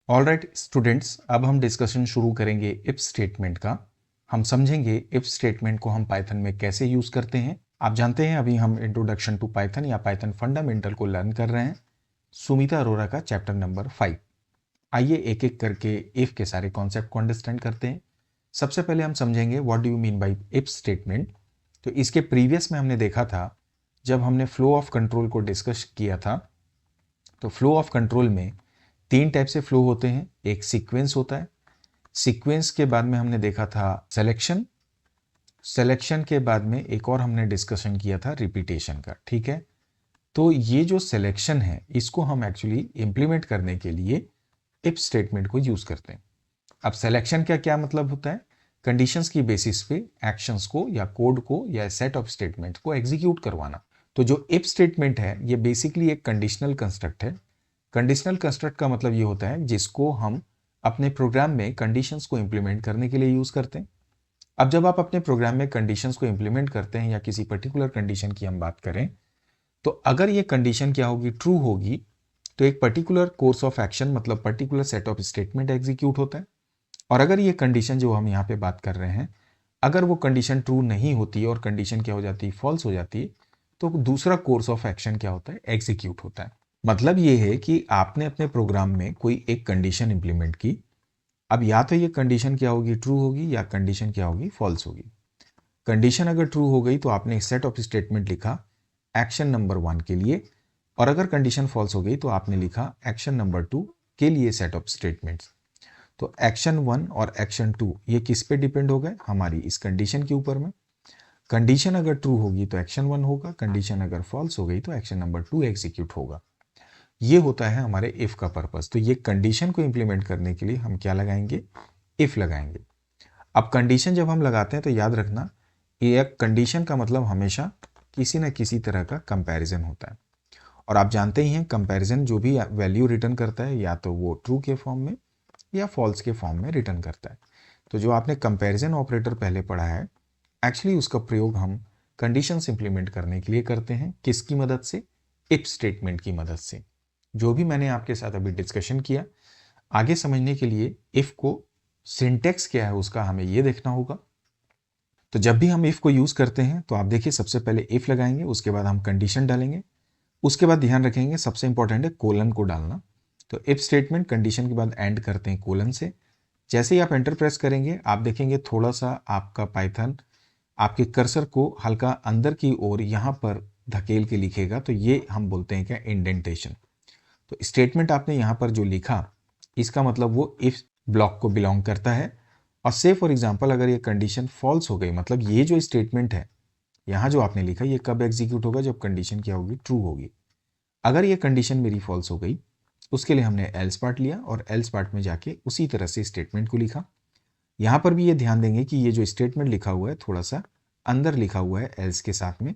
Alright students, अब हम discussion शुरू करेंगे इफ स्टेटमेंट का। हम समझेंगे इफ स्टेटमेंट को हम पाइथन में कैसे यूज़ करते हैं। आप जानते हैं अभी हम इंट्रोडक्शन टू पाइथन या पाइथन फंडामेंटल को लर्न कर रहे हैं, सुमिता अरोरा का चैप्टर नंबर 5। आइए एक एक करके इफ के सारे कॉन्सेप्ट को अंडरस्टैंड करते हैं। सबसे पहले हम समझेंगे what do you mean by if statement. तो इसके प्रीवियस में हमने देखा था, जब हमने फ्लो ऑफ कंट्रोल को डिस्कस किया था, तो फ्लो ऑफ कंट्रोल में 3 टाइप से फ्लो होते हैं। एक सीक्वेंस होता है, सीक्वेंस के बाद में हमने देखा था सिलेक्शन, सिलेक्शन के बाद में एक और हमने डिस्कशन किया था रिपीटेशन का। ठीक है, तो ये जो सिलेक्शन है इसको हम एक्चुअली इंप्लीमेंट करने के लिए इफ स्टेटमेंट को यूज करते हैं। अब सिलेक्शन का क्या मतलब होता है? कंडीशंस की बेसिस पे एक्शंस को या कोड को या सेट ऑफ स्टेटमेंट को एग्जीक्यूट करवाना। तो जो इफ स्टेटमेंट है ये बेसिकली एक कंडीशनल कंस्ट्रक्ट है। कंडीशनल कंस्ट्रक्ट का मतलब ये होता है जिसको हम अपने प्रोग्राम में कंडीशंस को इंप्लीमेंट करने के लिए यूज करते हैं। अब जब आप अपने प्रोग्राम में कंडीशंस को इंप्लीमेंट करते हैं या किसी पर्टिकुलर कंडीशन की हम बात करें, तो अगर ये कंडीशन क्या होगी, ट्रू होगी, तो एक पर्टिकुलर कोर्स ऑफ एक्शन मतलब particular set of statement execute होता है। और अगर ये कंडीशन जो हम यहाँ पे बात कर रहे हैं, अगर वो कंडीशन ट्रू नहीं होती और कंडीशन क्या हो जाती है, फॉल्स हो जाती है, तो दूसरा कोर्स ऑफ एक्शन क्या होता है, एग्जीक्यूट होता है। मतलब ये है कि आपने अपने प्रोग्राम में कोई एक कंडीशन इंप्लीमेंट की। अब या तो ये कंडीशन क्या होगी, ट्रू होगी, या कंडीशन क्या होगी, फॉल्स होगी। कंडीशन अगर ट्रू हो गई तो आपने एक सेट ऑफ स्टेटमेंट लिखा एक्शन नंबर 1 के लिए, और अगर कंडीशन फॉल्स हो गई तो आपने लिखा एक्शन नंबर 2 के लिए सेट ऑफ स्टेटमेंट्स। तो एक्शन 1 और एक्शन 2 ये किस पे डिपेंड हो गए, हमारी इस कंडीशन के ऊपर में। कंडीशन अगर ट्रू होगी तो एक्शन 1 होगा, कंडीशन अगर फॉल्स हो गई तो एक्शन नंबर 2 एग्जीक्यूट होगा। ये होता है हमारे इफ का पर्पस। तो ये कंडीशन को इंप्लीमेंट करने के लिए हम क्या लगाएंगे, इफ लगाएंगे। अब कंडीशन जब हम लगाते हैं तो याद रखना, ये कंडीशन का मतलब हमेशा किसी न किसी तरह का कंपैरिजन होता है। और आप जानते ही हैं कंपैरिजन जो भी वैल्यू रिटर्न करता है या तो वो ट्रू के फॉर्म में या फॉल्स के फॉर्म में रिटर्न करता है। तो जो आपने कंपैरिजन ऑपरेटर पहले पढ़ा है, एक्चुअली उसका प्रयोग हम कंडीशंस इंप्लीमेंट करने के लिए करते हैं। किसकी मदद से? इफ स्टेटमेंट की मदद से। जो भी मैंने आपके साथ अभी डिस्कशन किया, आगे समझने के लिए इफ को सिंटेक्स क्या है उसका हमें ये देखना होगा। तो जब भी हम इफ को यूज करते हैं तो आप देखिए, सबसे पहले इफ लगाएंगे, उसके बाद हम कंडीशन डालेंगे, उसके बाद ध्यान रखेंगे सबसे इंपॉर्टेंट है कोलन को डालना। तो इफ स्टेटमेंट कंडीशन के बाद एंड करते हैं कोलन से। जैसे ही आप एंटर प्रेस करेंगे आप देखेंगे थोड़ा सा आपका पाइथन आपके कर्सर को हल्का अंदर की ओर यहाँ पर धकेल के लिखेगा। तो ये हम बोलते हैं क्या, इंडेंटेशन। तो स्टेटमेंट आपने यहाँ पर जो लिखा इसका मतलब वो इफ ब्लॉक को बिलोंग करता है। और से फॉर एग्जांपल अगर ये कंडीशन फॉल्स हो गई, मतलब ये जो स्टेटमेंट है यहाँ जो आपने लिखा, ये कब एग्जीक्यूट होगा, जब कंडीशन क्या होगी, ट्रू होगी। अगर ये कंडीशन मेरी फॉल्स हो गई, उसके लिए हमने एल्स पार्ट लिया और एल्स पार्ट में जाके उसी तरह से स्टेटमेंट को लिखा। यहाँ पर भी ये ध्यान देंगे कि ये जो स्टेटमेंट लिखा हुआ है थोड़ा सा अंदर लिखा हुआ है एल्स के साथ में,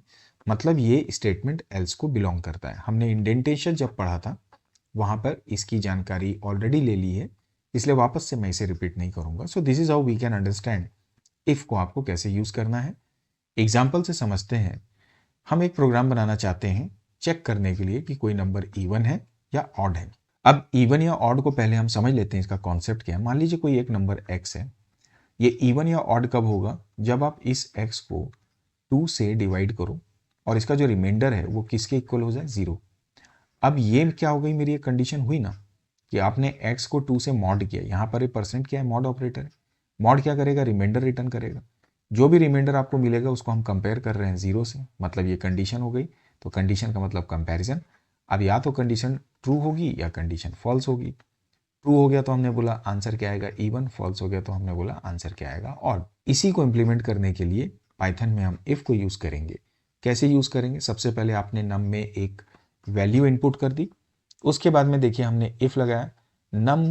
मतलब ये स्टेटमेंट एल्स को बिलोंग करता है। हमने इंडेंटेशन जब पढ़ा था वहाँ पर इसकी जानकारी ऑलरेडी ले ली है, इसलिए वापस से मैं इसे रिपीट नहीं करूँगा। So this is how we can understand if को आपको कैसे यूज़ करना है। एग्जाम्पल से समझते हैं। हम एक प्रोग्राम बनाना चाहते हैं चेक करने के लिए कि कोई नंबर इवन है या ऑड है। अब इवन या ऑड को पहले हम समझ लेते हैं इसका कॉन्सेप्ट क्या है। मान लीजिए कोई एक नंबर x है, ये इवन या ऑड कब होगा, जब आप इस x को 2 से डिवाइड करो और इसका जो रिमाइंडर है वो किसके इक्वल हो जाए, 0। अब ये क्या हो गई, मेरी एक कंडीशन हुई ना कि आपने x को 2 से मॉड किया। यहाँ पर ये परसेंट क्या है, मॉड ऑपरेटर है। मॉड क्या करेगा, रिमाइंडर रिटर्न करेगा। जो भी रिमाइंडर आपको मिलेगा उसको हम कंपेयर कर रहे हैं 0 से, मतलब ये कंडीशन हो गई। तो कंडीशन का मतलब कंपैरिजन। अब या तो कंडीशन ट्रू होगी या कंडीशन फॉल्स होगी। ट्रू हो गया तो हमने बोला आंसर क्या आएगा, इवन। फॉल्स हो गया तो हमने बोला आंसर क्या आएगा, ऑड। इसी को इम्प्लीमेंट करने के लिए पाइथन में हम इफ को यूज़ करेंगे। कैसे यूज़ करेंगे, सबसे पहले आपने नम में एक वैल्यू इनपुट कर दी, उसके बाद में देखिए हमने इफ लगाया, नम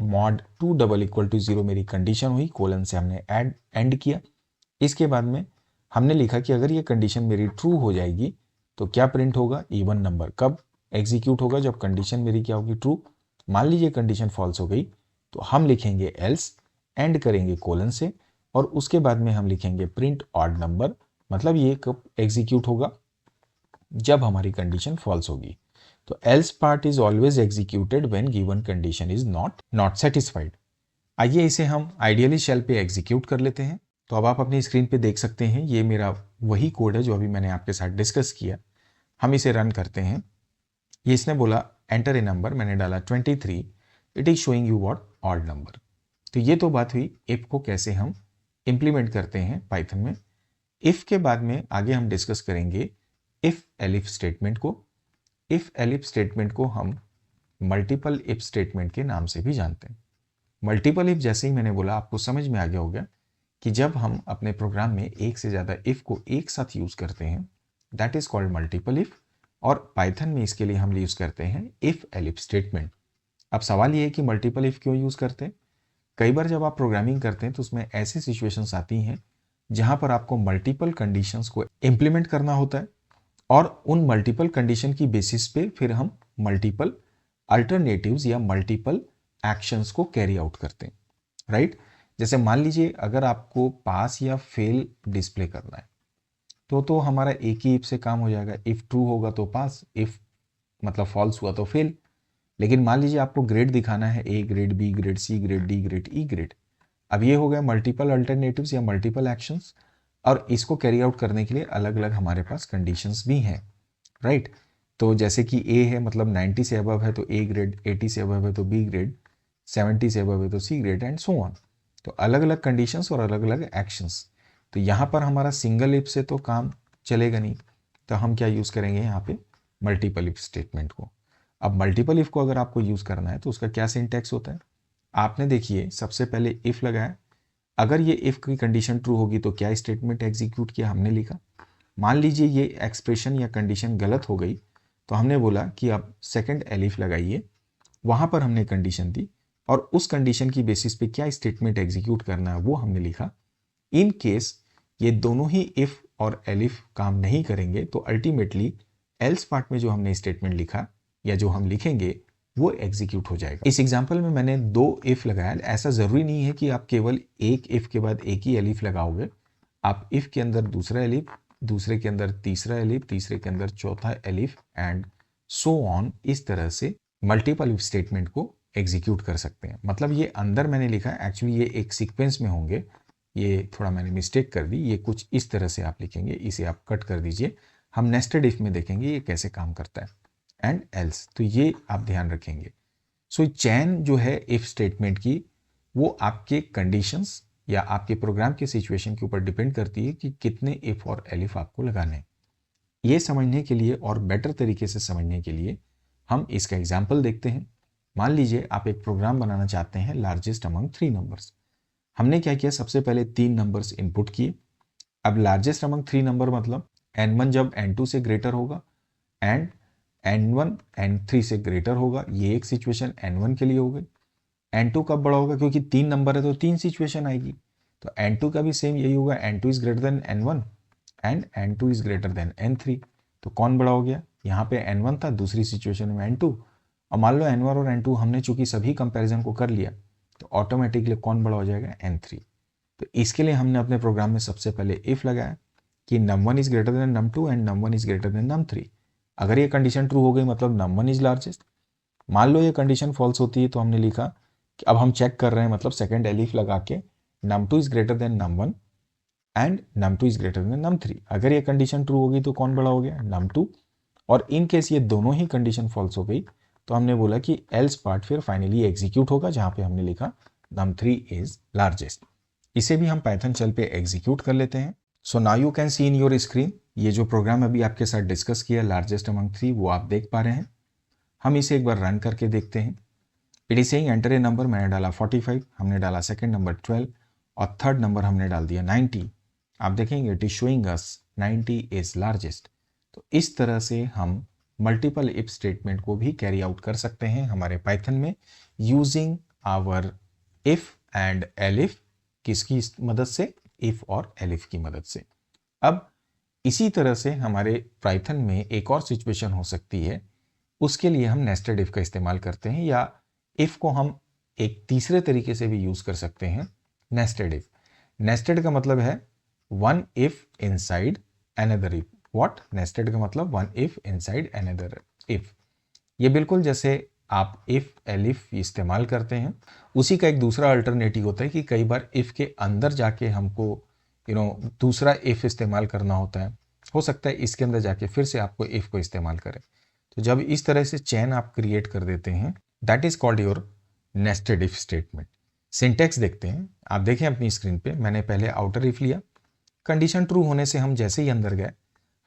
मॉड 2 डबल इक्वल टू 0 मेरी कंडीशन हुई, कोलन से हमने एंड किया। इसके बाद में हमने लिखा कि अगर ये कंडीशन मेरी ट्रू हो जाएगी तो क्या प्रिंट होगा, इवन नंबर। कब एग्जीक्यूट होगा, जब कंडीशन मेरी क्या होगी, ट्रू। मान लीजिए कंडीशन फॉल्स हो गई तो हम लिखेंगे एल्स, एंड करेंगे कोलन से, और उसके बाद में हम लिखेंगे प्रिंट ऑड नंबर। मतलब ये कब एग्जीक्यूट होगा, जब हमारी कंडीशन फॉल्स होगी। तो else part is always executed when given condition is not satisfied. आइए इसे हम आइडियली शेल पे एग्जीक्यूट कर लेते हैं। तो अब आप अपनी स्क्रीन पे देख सकते हैं, ये मेरा वही कोड है जो अभी मैंने आपके साथ डिस्कस किया। हम इसे रन करते हैं। ये इसने बोला एंटर ए नंबर, मैंने डाला 23, it is showing you what odd number. तो ये तो बात हुई इफ को कैसे हम इंप्लीमेंट करते हैं पाइथन में। इफ के बाद में आगे हम डिस्कस करेंगे इफ एलिफ स्टेटमेंट को। इफ एलिफ स्टेटमेंट को हम मल्टीपल इफ स्टेटमेंट के नाम से भी जानते हैं। मल्टीपल इफ जैसे ही मैंने बोला आपको समझ में आ गया होगा कि जब हम अपने प्रोग्राम में एक से ज़्यादा इफ को एक साथ यूज़ करते हैं that is called multiple if, और पाइथन में इसके लिए हम यूज़ करते हैं इफ एलिफ स्टेटमेंट। अब सवाल ये है कि मल्टीपल इफ क्यों यूज़ करते हैं। कई बार जब आप प्रोग्रामिंग करते हैं तो उसमें ऐसी सिचुएशंस आती हैं जहां पर आपको मल्टीपल कंडीशंस को इम्प्लीमेंट करना होता है, और उन मल्टीपल कंडीशन की बेसिस पे फिर हम मल्टीपल अल्टरनेटिव्स या मल्टीपल एक्शंस को कैरी आउट करते हैं, राइट। जैसे मान लीजिए अगर आपको पास या फेल डिस्प्ले करना है तो हमारा एक ही इफ से काम हो जाएगा। इफ ट्रू होगा तो पास, इफ मतलब फॉल्स हुआ तो फेल। लेकिन मान लीजिए आपको ग्रेड दिखाना है, A grade, B grade, C grade, D grade, E grade. अब ये हो गया मल्टीपल अल्टरनेटिव्स या मल्टीपल एक्शंस, और इसको कैरी आउट करने के लिए अलग अलग हमारे पास कंडीशंस भी हैं, राइट। तो जैसे कि ए है मतलब 90 से अबव है तो ए ग्रेड, 80 से अबव है तो बी ग्रेड, 70 से अबव है तो C grade, and so on. तो अलग अलग कंडीशंस और अलग अलग एक्शंस। तो यहाँ पर हमारा सिंगल इफ से तो काम चलेगा नहीं, तो हम क्या यूज़ करेंगे यहाँ पे मल्टीपल इफ स्टेटमेंट को। अब मल्टीपल इफ को अगर आपको यूज़ करना है तो उसका क्या सिंटैक्स होता है। आपने देखिए सबसे पहले इफ लगाया, अगर ये इफ की कंडीशन ट्रू होगी तो क्या स्टेटमेंट एग्जीक्यूट किया, हमने लिखा। मान लीजिए ये एक्सप्रेशन या कंडीशन गलत हो गई तो हमने बोला कि अब सेकंड एलिफ लगाइए, वहाँ पर हमने कंडीशन दी और उस कंडीशन की बेसिस पे क्या स्टेटमेंट एग्जीक्यूट करना है वो हमने लिखा। इन केस ये दोनों ही इफ और एलिफ काम नहीं करेंगे तो अल्टीमेटली एल्स पार्ट में जो हमने स्टेटमेंट लिखा या जो हम लिखेंगे वो एग्जीक्यूट हो जाएगा। इस एग्जांपल में मैंने दो इफ लगाया। ऐसा ज़रूरी नहीं है कि आप केवल एक इफ के बाद एक ही एलिफ लगाओगे। आप इफ के अंदर दूसरा एलिफ, दूसरे के अंदर तीसरा एलिफ, तीसरे के अंदर चौथा एलिफ, एंड सो ऑन, इस तरह से मल्टीपल इफ स्टेटमेंट को एग्जीक्यूट कर सकते हैं। मतलब ये अंदर मैंने लिखा है, एक्चुअली ये एक सीक्वेंस में होंगे, ये थोड़ा मैंने मिस्टेक कर दी। ये कुछ इस तरह से आप लिखेंगे, इसे आप कट कर दीजिए। हम नेस्टेड इफ में देखेंगे ये कैसे काम करता है, एंड एल्स। तो ये आप ध्यान रखेंगे। सो चैन जो है इफ स्टेटमेंट की वो आपके कंडीशंस या आपके प्रोग्राम के सिचुएशन के ऊपर डिपेंड करती है कि कितने इफ और एलिफ आपको लगाने हैं। ये समझने के लिए और बेटर तरीके से समझने के लिए हम इसका एग्जाम्पल देखते हैं। मान लीजिए आप एक प्रोग्राम बनाना चाहते हैं लार्जेस्ट अमंग 3 नंबर्स। हमने क्या किया, सबसे पहले 3 नंबर्स इनपुट किए। अब लार्जेस्ट अमंग 3 नंबर मतलब n1 जब n2 से ग्रेटर होगा एंड n1 n3 से ग्रेटर होगा, ये एक सिचुएशन n1 के लिए हो गई। n2 कब बड़ा होगा, क्योंकि 3 नंबर है तो 3 सिचुएशन आएगी, तो n2 का भी सेम यही होगा, n2 is greater than n1 and n2 is greater than n3। तो कौन बड़ा हो गया, यहाँ पे n1 था, दूसरी सिचुएशन में n2, और मान लो n1 और n2 हमने चूंकि सभी कंपैरिजन को कर लिया तो ऑटोमेटिकली कौन बड़ा हो जाएगा, n3। तो इसके लिए हमने अपने प्रोग्राम में सबसे पहले इफ लगाया कि num1 is greater than num2 and num1 is greater than num3। अगर ये कंडीशन ट्रू हो गई मतलब num1 इज लार्जेस्ट। मान लो ये कंडीशन फॉल्स होती है तो हमने लिखा कि अब हम चेक कर रहे हैं, मतलब सेकंड एलिफ लगा के num2 is greater than num1 and num2 is greater than num3। अगर ये कंडीशन ट्रू होगी तो कौन बड़ा हो गया, num2। और इन केस ये दोनों ही कंडीशन फॉल्स हो गई तो हमने बोला कि एल्स पार्ट फिर फाइनली एग्जीक्यूट होगा, जहां पे हमने लिखा num3 इज लार्जेस्ट। इसे भी हम पाइथन शेल पे एग्जीक्यूट कर लेते हैं। So now you can see in your screen, ये जो प्रोग्राम अभी आपके साथ डिस्कस किया लार्जेस्ट अमंग 3 वो आप देख पा रहे हैं। हम इसे एक बार रन करके देखते हैं। It is saying enter a number, मैंने डाला 45, हमने डाला सेकंड नंबर 12 और थर्ड नंबर हमने डाल दिया 90। आप देखेंगे it is showing us 90 is largest. तो इस तरह से हम मल्टीपल इफ स्टेटमेंट को भी कैरी आउट कर सकते हैं हमारे पाइथन में using hour if and elif. किसकी मदद से, इफ और एलिफ की मदद से। अब इसी तरह से हमारे पाइथन में एक और सिचुएशन हो सकती है, उसके लिए हम नेस्टेड इफ का इस्तेमाल करते हैं, या इफ को हम एक तीसरे तरीके से भी यूज कर सकते हैं, नेस्टेड इफ। नेस्टेड का मतलब है one if inside another if. What, nested का मतलब one if inside another if. ये बिल्कुल जैसे आप इफ़ एलिफ इस्तेमाल करते हैं, उसी का एक दूसरा अल्टरनेटिव होता है कि कई बार इफ़ के अंदर जाके हमको दूसरा इफ़ इस्तेमाल करना होता है। हो सकता है इसके अंदर जाके फिर से आपको इफ़ को इस्तेमाल करें। तो जब इस तरह से चेन आप क्रिएट कर देते हैं, that is called your nested if statement. Syntax देखते हैं, आप देखें अपनी स्क्रीन पे, मैंने पहले आउटर इफ लिया, कंडीशन ट्रू होने से हम जैसे ही अंदर गए,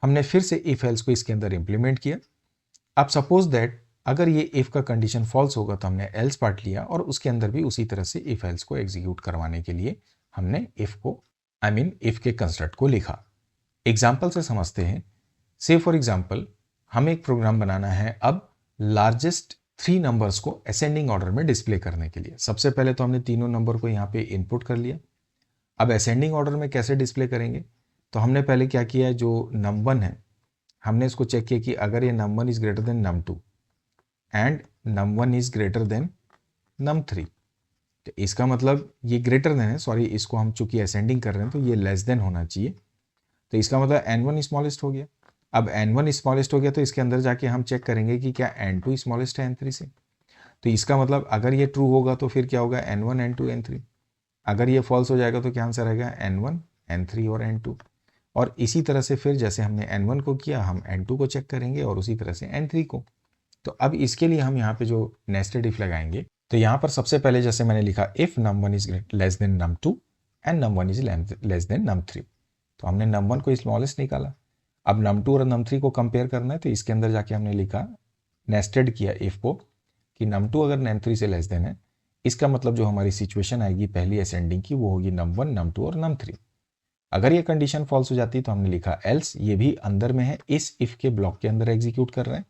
हमने फिर से इफ एल्स को इसके अंदर इंप्लीमेंट किया। अब सपोज दैट अगर ये इफ का कंडीशन फॉल्स होगा तो हमने एल्स पार्ट लिया और उसके अंदर भी उसी तरह से इफ एल्स को एग्जीक्यूट करवाने के लिए हमने इफ को इफ के कंस्ट्रक्ट को लिखा। एग्जाम्पल से समझते हैं। से फॉर एग्जाम्पल हमें एक प्रोग्राम बनाना है अब लार्जेस्ट 3 नंबर्स को असेंडिंग ऑर्डर में डिस्प्ले करने के लिए। सबसे पहले तो हमने तीनों नंबर को यहाँ पे इनपुट कर लिया। अब असेंडिंग ऑर्डर में कैसे डिस्प्ले करेंगे, तो हमने पहले क्या किया है, जो नम1 है हमने इसको चेक किया कि अगर ये num1 is greater than num2 and num1 is greater than num3, तो इसका मतलब ये ग्रेटर देन है, सॉरी इसको हम चूंकि असेंडिंग कर रहे हैं तो ये लेस देन होना चाहिए, तो इसका मतलब n1 स्मॉलेस्ट हो गया। अब n1 स्मॉलेस्ट हो गया तो इसके अंदर जाके हम चेक करेंगे कि क्या n2 स्मॉलेस्ट है n3 से, तो इसका मतलब अगर ये ट्रू होगा तो फिर क्या होगा n1 n2 n3, अगर ये फॉल्स हो जाएगा तो क्या आंसर आएगा n1 n3 और n2। और इसी तरह से फिर जैसे हमने n1 को किया हम n2 को चेक करेंगे और उसी तरह से n3 को। तो अब इसके लिए हम यहाँ पे जो नेस्टेड इफ लगाएंगे, तो यहाँ पर सबसे पहले जैसे मैंने लिखा if num1 is less then num2 and num1 is less than num3, तो हमने num1 को स्मॉलेस्ट निकाला। अब num2 और num3 को कंपेयर करना है तो इसके अंदर जाके हमने लिखा, नेस्टेड किया इफ को कि num2 अगर num3 से लेस देन है, इसका मतलब जो हमारी सिचुएशन आएगी पहली असेंडिंग की वो होगी num1 num2 और num3। अगर ये कंडीशन फॉल्स हो जाती तो हमने लिखा एल्स, ये भी अंदर में है, इस इफ के ब्लॉक के अंदर एग्जीक्यूट कर रहे हैं।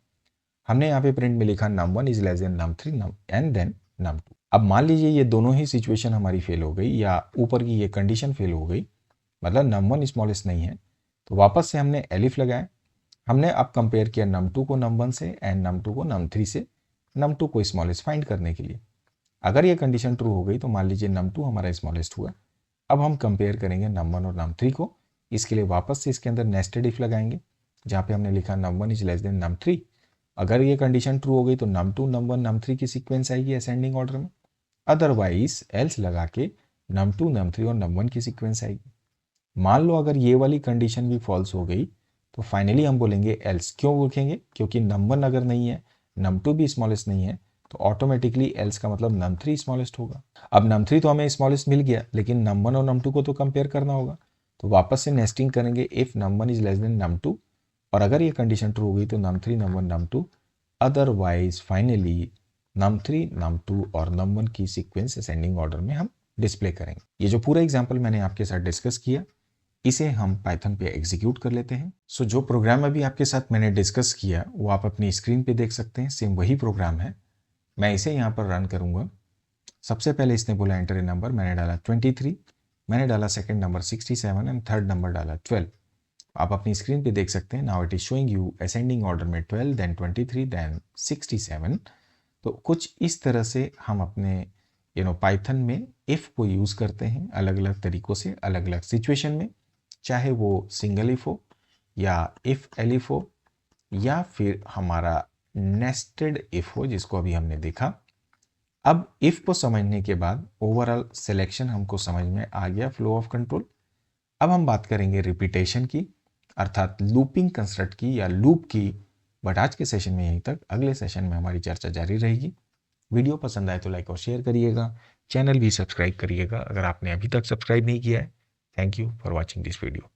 हमने यहाँ पे प्रिंट में लिखा num1 is less than num3 and then num2। अब मान लीजिए ये दोनों ही सिचुएशन हमारी फेल हो गई या ऊपर की ये कंडीशन फेल हो गई, मतलब num1 स्मॉलेस्ट नहीं है, तो वापस से हमने एलिफ लगाया। हमने अब कंपेयर किया num2 को num1 से एंड num2 को num3 से, num2 को स्मॉलेस्ट फाइंड करने के लिए। अगर ये कंडीशन ट्रू हो गई तो मान लीजिए num2 हमारा स्मॉलेस्ट हुआ। अब हम कंपेयर करेंगे num1 और num3 को, इसके लिए वापस से इसके अंदर नेस्टेड इफ लगाएंगे जहाँ पे हमने लिखा num1 is less than num3। अगर ये कंडीशन ट्रू हो गई तो num2 num1 num3 की सीक्वेंस आएगी असेंडिंग ऑर्डर में, अदरवाइज एल्स लगा के num2 num3 और num1 की सीक्वेंस आएगी। मान लो अगर ये वाली कंडीशन भी फॉल्स हो गई तो फाइनली हम बोलेंगे एल्स। क्यों लिखेंगे, क्योंकि num1 अगर नहीं है, num2 भी स्मॉलेस्ट नहीं है, तो ऑटोमेटिकली एल्स का मतलब num3 स्मॉलेस्ट होगा। अब num3 तो हमें स्मॉलेस्ट मिल गया, लेकिन num1 और num2 को तो कंपेयर करना होगा, तो वापस से नेस्टिंग करेंगे if num1 is less then num2, और अगर ये कंडीशन ट्रू हो गई तो num3 num1 num2, otherwise finally num3 num2 और num1 की सीक्वेंस असेंडिंग ऑर्डर में हम डिस्प्ले करेंगे। ये जो पूरा एग्जाम्पल मैंने आपके साथ डिस्कस किया, इसे हम पाइथन पे एग्जीक्यूट कर लेते हैं। सो जो प्रोग्राम अभी आपके साथ मैंने डिस्कस किया वो आप अपनी स्क्रीन पे देख सकते हैं, सेम वही प्रोग्राम है। मैं इसे यहाँ पर रन करूँगा। सबसे पहले इसने बोला एंटर ए नंबर, मैंने डाला 23, मैंने डाला second number 67 and third number डाला 12। आप अपनी स्क्रीन पे देख सकते हैं, now it is showing you ascending order में 12 देन 23 देन 67। तो कुछ इस तरह से हम अपने पाइथन में इफ़ को यूज़ करते हैं अलग अलग तरीक़ों से अलग अलग सिचुएशन में, चाहे वो सिंगल इफ हो या इफ़ एलिफ हो या फिर हमारा नेस्टेड इफ हो जिसको अभी हमने देखा। अब इफ को समझने के बाद ओवरऑल सिलेक्शन हमको समझ में आ गया, फ्लो ऑफ कंट्रोल। अब हम बात करेंगे रिपीटेशन की, अर्थात लूपिंग कंस्ट्रक्ट की या लूप की। बट आज के सेशन में यहीं तक, अगले सेशन में हमारी चर्चा जारी रहेगी। वीडियो पसंद आए तो लाइक और शेयर करिएगा, चैनल भी सब्सक्राइब करिएगा अगर आपने अभी तक सब्सक्राइब नहीं किया है। Thank you for watching this video.